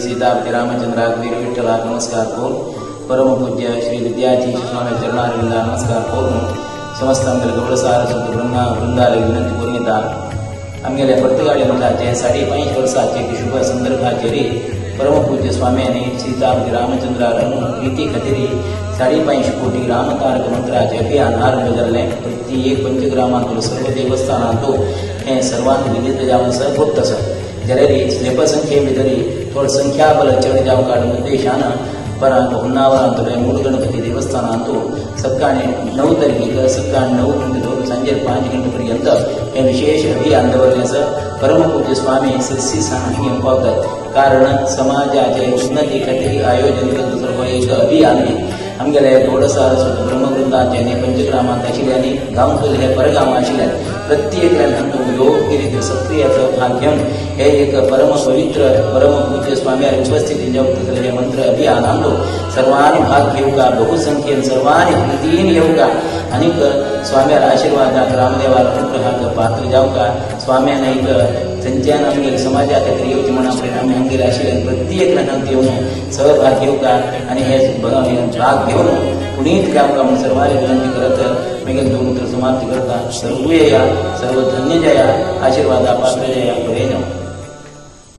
सीतापती रामचंद्राक वीर विठ्ठलाक नमस्कार करून परमपूज्य श्री विद्यार्थी स्वामी चरणारविंदा नमस्कार करून समस्त आमच्या गौडसार सुत ब्रह्मा वृंदाला विनंती करून येतात. आमगेल्या प्रत्येकाच्या मुलाचे 5.5 वर्षाचे शुभ संदर्भाचे रे परमपूज्य स्वाम्याने सीतापती रामचंद्राला प्रीती खातीर 5.5 कोटी रामतारक मंत्राचे अभियान आरंभ जाल्ले. प्रत्येक पंचग्रामांतलो सर्व देवस्थानांतो हे सर्वांक विदित जावन सर्वोक्त आसा. जरे लेपसंख्ये भितर थोड संख्याबल चड जावं काडून उद्देशान परांक हुन्नावरांतलो मूळ गणपती देवस्थानांतो सकाळी 9 तारखेक सकाळी 9 गंटे दोन सांजे 5 गंटे पर्यंत हे विशेष अभियान दवरलें आसा. परमपूज्य स्वामी ससी सांगे पावतात कारण समाजाचे उन्नती खातीर आयोजन केल्लो सर्व एक अभियान आमगेले गौडसार ब्रह्मवृंदाचे आनी पंचग्रामांत आशिल्ल्यानी गांवतले हे परगांव आशिल्ल्यान प्रत्येकान हातूंत योग्य सक्रियाचो भाग घेवन हे एक परम पवित्र परम पूज्य स्वाम्यार उपस्थिती जावं हे मंत्र अभियान आमलो सर्वांनी भाग घेवका बहुसंख्येन सर्वांनी प्रितीन येवका आनीक स्वाम्यार आशिर्वादाक रामदेवार अनुग्रहाक पात्र जावका. स्वाम्यान एक थंयच्यान आमगेल्या समाजा खातीर येवचे म्हणून आमी आमगेले आशिल्ल्यान प्रत्येक लोकांक येवन सहभाग घेवका आनी हे भाग घेवन पुनीत जावका म्हणून सर्वांनी विनंती करत मेगेल दोन समाप्ती करता. सर्व धन्य जया आशीर्वादा पात्र जया बरे जावं.